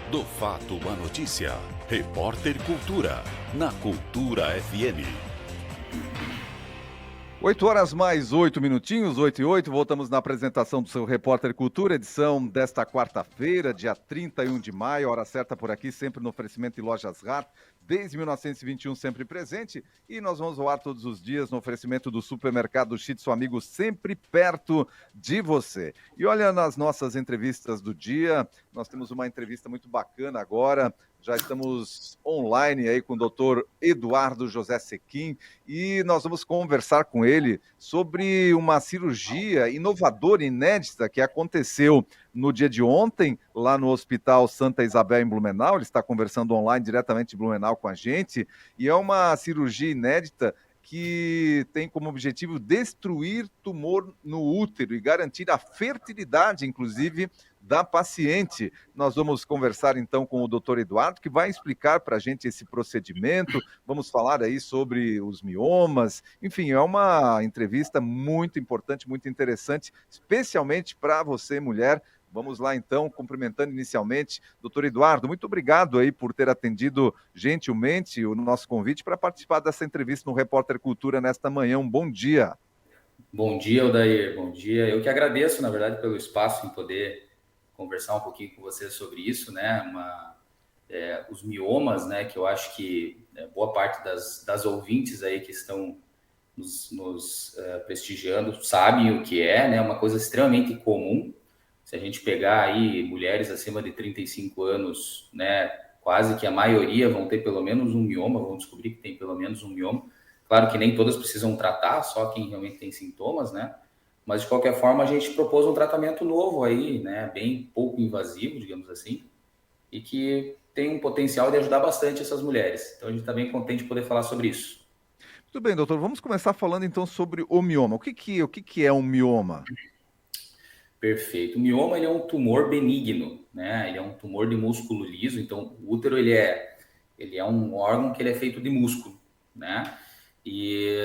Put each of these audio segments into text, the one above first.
Do fato à notícia. Repórter Cultura, na Cultura FM. 8 horas mais 8 minutinhos, 8 e 8. Voltamos na apresentação do seu Repórter Cultura, edição desta quarta-feira, dia 31 de maio, hora certa por aqui, sempre no oferecimento de Lojas RAR, desde 1921 sempre presente, e nós vamos ao ar todos os dias no oferecimento do supermercado Chit, seu amigo sempre perto de você. E olha, nas nossas entrevistas do dia, nós temos uma entrevista muito bacana agora, já estamos online aí com o doutor Eduardo José Sequim, e nós vamos conversar com ele sobre uma cirurgia inovadora, inédita, que aconteceu no dia de ontem, lá no Hospital Santa Isabel, em Blumenau. Ele está conversando online diretamente de Blumenau com a gente, e é uma cirurgia inédita que tem como objetivo destruir tumor no útero e garantir a fertilidade, inclusive, da paciente. Nós vamos conversar então com o doutor Eduardo, que vai explicar para a gente esse procedimento. Vamos falar aí sobre os miomas. Enfim, é uma entrevista muito importante, muito interessante, especialmente para você, mulher. Vamos lá, então, cumprimentando inicialmente. Doutor Eduardo, muito obrigado aí por ter atendido gentilmente o nosso convite para participar dessa entrevista no Repórter Cultura nesta manhã. Um bom dia. Bom dia, Odair. Bom dia. Eu que agradeço, na verdade, pelo espaço em poder conversar um pouquinho com você sobre isso, né? Os miomas, né? Que eu acho que boa parte das ouvintes aí que estão nos prestigiando sabem o que é, né? Uma coisa extremamente comum. Se a gente pegar aí mulheres acima de 35 anos, né? Quase que a maioria vão ter pelo menos um mioma, vão descobrir que tem pelo menos um mioma. Claro que nem todas precisam tratar, só quem realmente tem sintomas, né? Mas, de qualquer forma, a gente propôs um tratamento novo aí, né? Bem pouco invasivo, digamos assim, e que tem um potencial de ajudar bastante essas mulheres. Então, a gente está bem contente de poder falar sobre isso. Muito bem, doutor. Vamos começar falando então sobre o mioma. O que é um mioma? Perfeito. O mioma, ele é um tumor benigno, né? Ele é um tumor de músculo liso. Então, o útero, ele é um órgão que ele é feito de músculo, né? E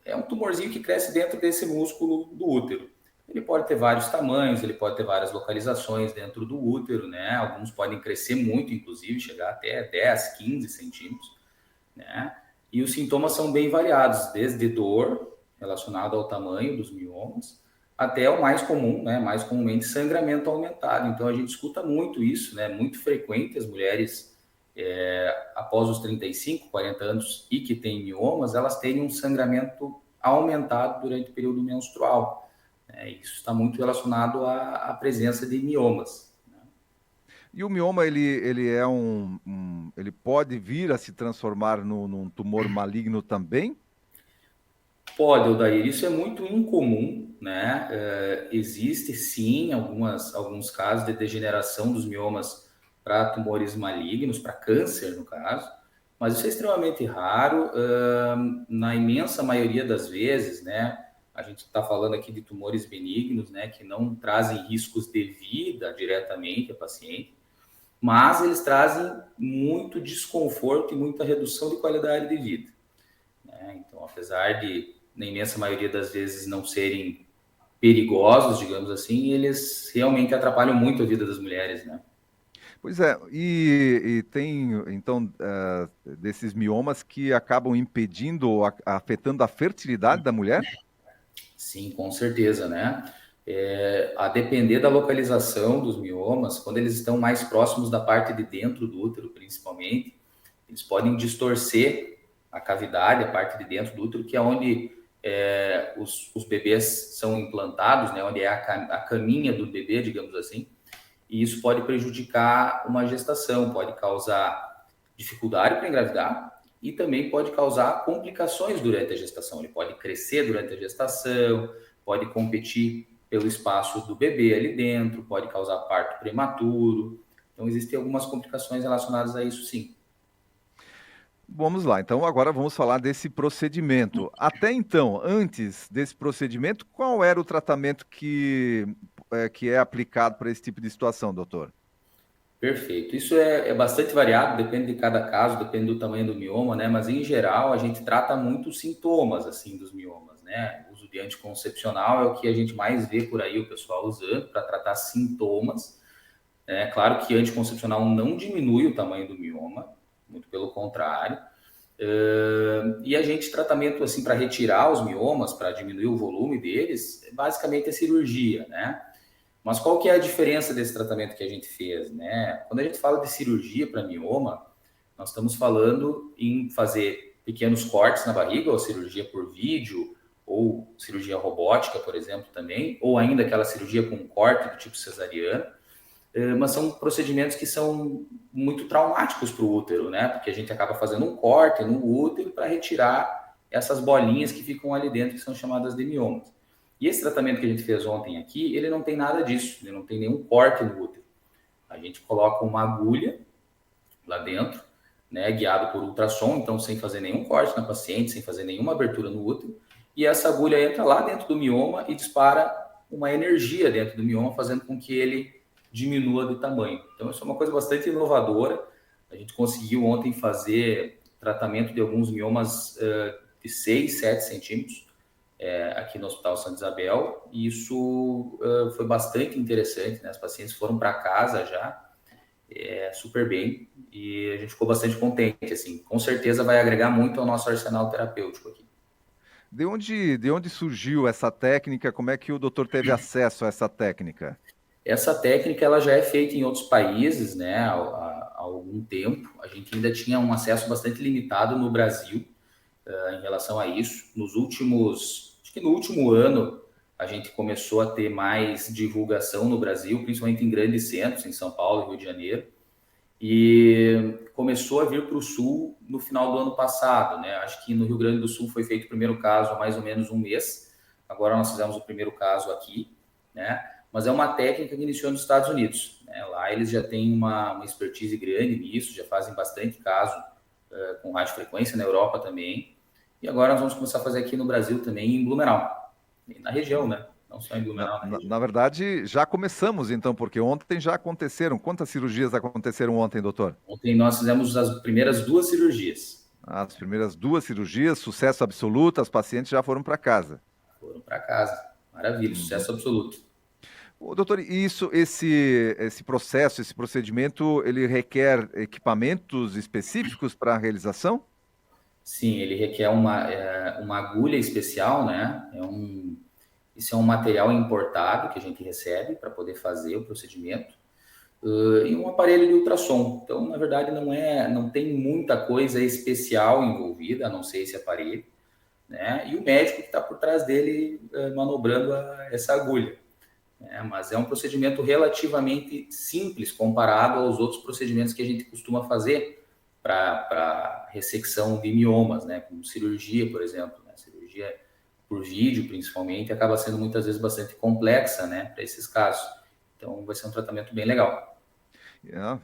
é um tumorzinho que cresce dentro desse músculo do útero. Ele pode ter vários tamanhos, ele pode ter várias localizações dentro do útero, né? Alguns podem crescer muito, inclusive, chegar até 10, 15 centímetros, né? E os sintomas são bem variados, desde dor relacionada ao tamanho dos miomas, até o mais comum, né? Mais comumente sangramento aumentado. Então a gente escuta muito isso, né? Muito frequente as mulheres após os 35, 40 anos e que têm miomas, elas têm um sangramento aumentado durante o período menstrual. Isso está muito relacionado à presença de miomas. E o mioma, ele é ele pode vir a se transformar num tumor maligno também? Pode, Odair, isso é muito incomum, né? Existe sim alguns casos de degeneração dos miomas para tumores malignos, para câncer no caso, mas isso é extremamente raro. Na imensa maioria das vezes, né? A gente está falando aqui de tumores benignos, né? Que não trazem riscos de vida diretamente à paciente, mas eles trazem muito desconforto e muita redução de qualidade de vida, né? Então, apesar de na imensa maioria das vezes não serem perigosos, digamos assim, eles realmente atrapalham muito a vida das mulheres, né? Pois é, e tem, então, desses miomas que acabam impedindo ou afetando a fertilidade da mulher? Sim, com certeza, né? A depender da localização dos miomas, quando eles estão mais próximos da parte de dentro do útero, principalmente, eles podem distorcer a cavidade, a parte de dentro do útero, que é onde os bebês são implantados, né? Onde é a caminha do bebê, digamos assim. E isso pode prejudicar uma gestação, pode causar dificuldade para engravidar e também pode causar complicações durante a gestação. Ele pode crescer durante a gestação, pode competir pelo espaço do bebê ali dentro, pode causar parto prematuro. Então, existem algumas complicações relacionadas a isso, sim. Vamos lá, então agora vamos falar desse procedimento. Até então, antes desse procedimento, qual era o tratamento que é aplicado para esse tipo de situação, doutor? Perfeito. Isso é bastante variado, depende de cada caso, depende do tamanho do mioma, né? Mas, em geral, a gente trata muito os sintomas, assim, dos miomas, né? O uso de anticoncepcional é o que a gente mais vê por aí o pessoal usando para tratar sintomas. É claro que anticoncepcional não diminui o tamanho do mioma, muito pelo contrário. E a gente, tratamento assim para retirar os miomas, para diminuir o volume deles, basicamente é cirurgia, né? Mas qual que é a diferença desse tratamento que a gente fez, né? Quando a gente fala de cirurgia para mioma, nós estamos falando em fazer pequenos cortes na barriga, ou cirurgia por vídeo, ou cirurgia robótica, por exemplo, também, ou ainda aquela cirurgia com corte do tipo cesariano. Mas são procedimentos que são muito traumáticos para o útero, né? Porque a gente acaba fazendo um corte no útero para retirar essas bolinhas que ficam ali dentro, que são chamadas de miomas. E esse tratamento que a gente fez ontem aqui, ele não tem nada disso, ele não tem nenhum corte no útero. A gente coloca uma agulha lá dentro, né, guiado por ultrassom, então sem fazer nenhum corte na paciente, sem fazer nenhuma abertura no útero, e essa agulha entra lá dentro do mioma e dispara uma energia dentro do mioma, fazendo com que ele diminua de tamanho. Então, isso é uma coisa bastante inovadora. A gente conseguiu ontem fazer tratamento de alguns miomas de 6, 7 centímetros aqui no Hospital Santa Isabel, e isso foi bastante interessante, né? As pacientes foram para casa já super bem, e a gente ficou bastante contente, assim, com certeza vai agregar muito ao nosso arsenal terapêutico aqui. De onde surgiu essa técnica? Como é que o doutor teve acesso a essa técnica? Essa técnica ela já é feita em outros países, né, há algum tempo. A gente ainda tinha um acesso bastante limitado no Brasil em relação a isso. Acho que no último ano, a gente começou a ter mais divulgação no Brasil, principalmente em grandes centros, em São Paulo e Rio de Janeiro, e começou a vir para o Sul no final do ano passado, né? Acho que no Rio Grande do Sul foi feito o primeiro caso há mais ou menos um mês, agora nós fizemos o primeiro caso aqui, né? Mas é uma técnica que iniciou nos Estados Unidos, né? Lá eles já têm uma expertise grande nisso, já fazem bastante caso com radiofrequência, na Europa também, e agora nós vamos começar a fazer aqui no Brasil também, em Blumenau, na região, né? Não só em Blumenau, na região. Na verdade, já começamos então, porque ontem já aconteceram. Quantas cirurgias aconteceram ontem, doutor? Ontem nós fizemos as primeiras 2 cirurgias. As primeiras 2 cirurgias, sucesso absoluto, as pacientes já foram para casa. Foram para casa. Maravilha, sucesso absoluto. Doutor, esse processo, esse procedimento, ele requer equipamentos específicos para a realização? Sim, ele requer uma agulha especial, né? Isso é um material importado que a gente recebe para poder fazer o procedimento, e um aparelho de ultrassom. Então, na verdade, não tem muita coisa especial envolvida, a não ser esse aparelho, né? E o médico que está por trás dele manobrando essa agulha. Mas é um procedimento relativamente simples comparado aos outros procedimentos que a gente costuma fazer para ressecção de miomas, né? Como cirurgia, por exemplo, né? Cirurgia por vídeo, principalmente, acaba sendo muitas vezes bastante complexa, né? Para esses casos. Então, vai ser um tratamento bem legal.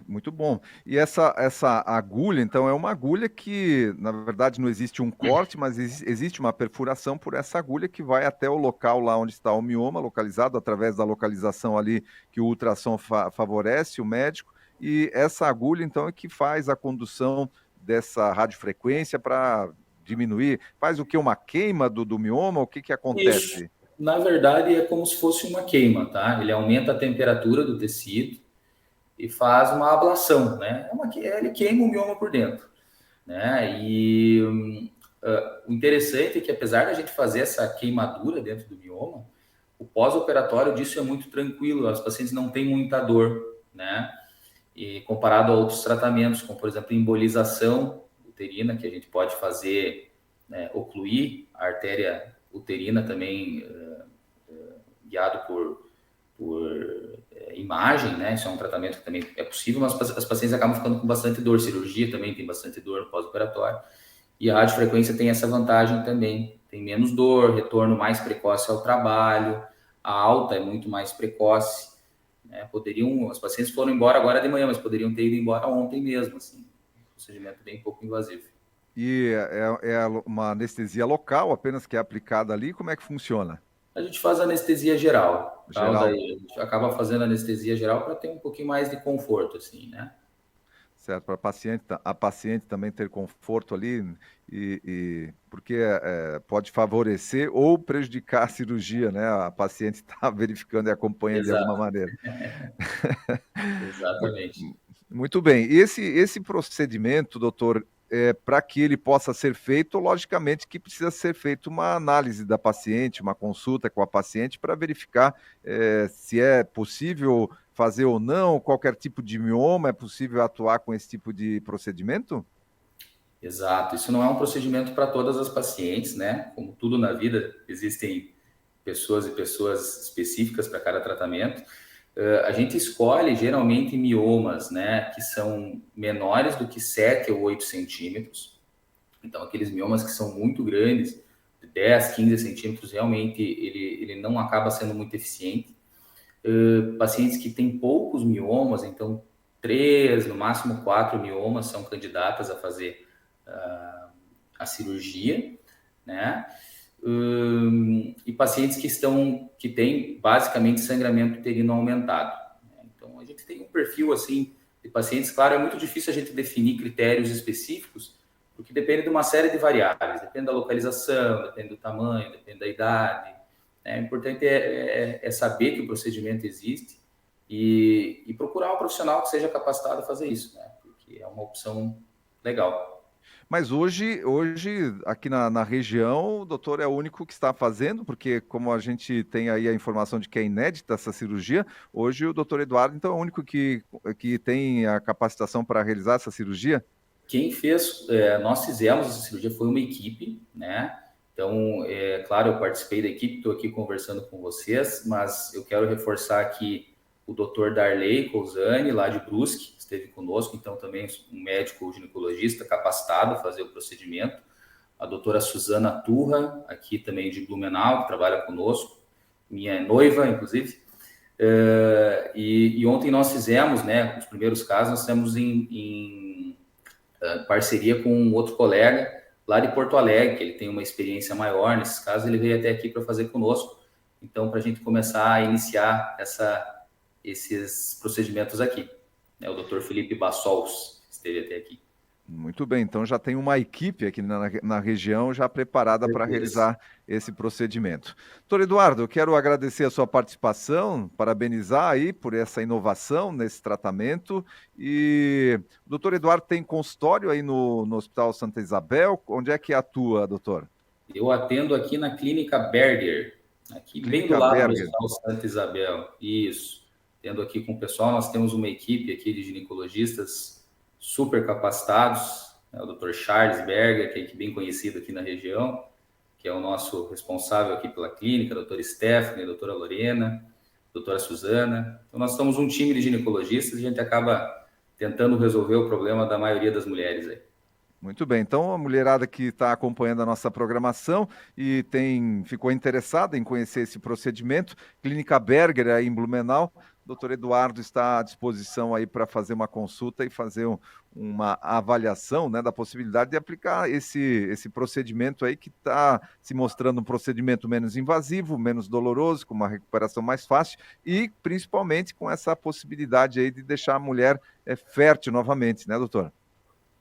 Muito bom. E essa agulha, então, é uma agulha que, na verdade, não existe um corte, mas existe uma perfuração por essa agulha que vai até o local lá onde está o mioma, localizado, através da localização ali que o ultrassom favorece o médico. E essa agulha, então, é que faz a condução dessa radiofrequência para diminuir. Faz o que? Uma queima do mioma? O que acontece? Isso, na verdade, é como se fosse uma queima, tá? Ele aumenta a temperatura do tecido e faz uma ablação, né? Ele queima o mioma por dentro, né? E o interessante é que, apesar da gente fazer essa queimadura dentro do mioma, o pós-operatório disso é muito tranquilo, as pacientes não têm muita dor, né? E comparado a outros tratamentos, como, por exemplo, embolização uterina, que a gente pode fazer, né, ocluir a artéria uterina também, guiado por imagem, né? Isso é um tratamento que também é possível, mas as pacientes acabam ficando com bastante dor. Cirurgia também tem bastante dor no pós-operatório. E a radiofrequência tem essa vantagem também. Tem menos dor, retorno mais precoce ao trabalho, a alta é muito mais precoce. Né? As pacientes foram embora agora de manhã, mas poderiam ter ido embora ontem mesmo, assim. Procedimento bem pouco invasivo. E é uma anestesia local, apenas que é aplicada ali. Como é que funciona? A gente faz anestesia geral. Geral. Daí a gente acaba fazendo anestesia geral para ter um pouquinho mais de conforto, assim, né? Certo, para a paciente também ter conforto ali, porque pode favorecer ou prejudicar a cirurgia, né? A paciente está verificando e acompanha de alguma Exato, maneira. exatamente. Muito bem. E esse procedimento, doutor, para que ele possa ser feito, logicamente que precisa ser feita uma análise da paciente, uma consulta com a paciente para verificar se é possível fazer ou não, qualquer tipo de mioma, é possível atuar com esse tipo de procedimento? Exato. Isso não é um procedimento para todas as pacientes, né? Como tudo na vida, existem pessoas e pessoas específicas para cada tratamento. A gente escolhe geralmente miomas, né, que são menores do que 7 ou 8 centímetros. Então, aqueles miomas que são muito grandes, de 10, 15 centímetros, realmente ele não acaba sendo muito eficiente. Pacientes que têm poucos miomas, então 3, no máximo 4 miomas são candidatas a fazer a cirurgia, né? E pacientes que têm basicamente sangramento uterino aumentado. Né? Então, a gente tem um perfil assim de pacientes. Claro, é muito difícil a gente definir critérios específicos, porque depende de uma série de variáveis, depende da localização, depende do tamanho, depende da idade. Né? O importante é saber que o procedimento existe e procurar um profissional que seja capacitado a fazer isso, né? Porque é uma opção legal. Mas hoje aqui na região, o doutor é o único que está fazendo, porque como a gente tem aí a informação de que é inédita essa cirurgia, hoje o doutor Eduardo, então, é o único que tem a capacitação para realizar essa cirurgia? Quem fez, nós fizemos essa cirurgia, foi uma equipe, né? Então, claro, eu participei da equipe, estou aqui conversando com vocês, mas eu quero reforçar aqui o Dr. Darley Cousani, lá de Brusque, esteve conosco, então também um médico ginecologista capacitado a fazer o procedimento. A doutora Suzana Turra, aqui também de Blumenau, que trabalha conosco, minha noiva, inclusive. E ontem nós fizemos, né, os primeiros casos, nós fizemos em parceria com um outro colega lá de Porto Alegre, que ele tem uma experiência maior nesses casos, ele veio até aqui para fazer conosco. Então, para a gente começar a iniciar esses procedimentos aqui. Né? O Dr. Felipe Bassols esteve até aqui. Muito bem, então já tem uma equipe aqui na região já preparada para Beleza. realizar esse procedimento. Doutor Eduardo, eu quero agradecer a sua participação, parabenizar aí por essa inovação nesse tratamento. E o doutor Eduardo tem consultório aí no Hospital Santa Isabel. Onde é que atua, doutor? Eu atendo aqui na Clínica Berger, aqui bem do Clínica lado do Berger. Hospital Santa Isabel. Isso. Tendo aqui com o pessoal, nós temos uma equipe aqui de ginecologistas super capacitados, né? O Dr. Charles Berger, que é bem conhecido aqui na região, que é o nosso responsável aqui pela clínica, a doutora Stephanie, a doutora Lorena, a doutora Suzana. Então, nós somos um time de ginecologistas e a gente acaba tentando resolver o problema da maioria das mulheres aí. Muito bem, então a mulherada que está acompanhando a nossa programação e ficou interessada em conhecer esse procedimento, Clínica Berger aí em Blumenau, o doutor Eduardo está à disposição aí para fazer uma consulta e fazer uma avaliação, né, da possibilidade de aplicar esse procedimento aí que está se mostrando um procedimento menos invasivo, menos doloroso, com uma recuperação mais fácil e principalmente com essa possibilidade aí de deixar a mulher fértil novamente, né, doutor?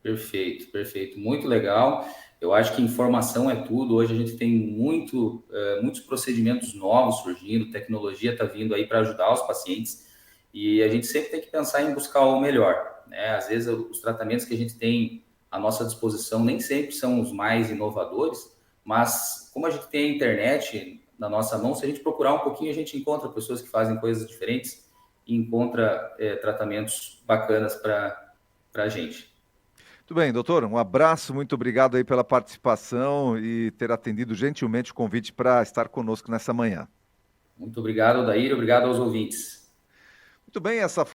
Perfeito, perfeito. Muito legal. Eu acho que informação é tudo. Hoje a gente tem muitos procedimentos novos surgindo, tecnologia está vindo aí para ajudar os pacientes e a gente sempre tem que pensar em buscar o melhor, né? Às vezes os tratamentos que a gente tem à nossa disposição nem sempre são os mais inovadores, mas como a gente tem a internet na nossa mão, se a gente procurar um pouquinho, a gente encontra pessoas que fazem coisas diferentes e encontra tratamentos bacanas para a gente. Muito bem, doutor, um abraço, muito obrigado aí pela participação e ter atendido gentilmente o convite para estar conosco nessa manhã. Muito obrigado, Daír, obrigado aos ouvintes. Muito bem, essa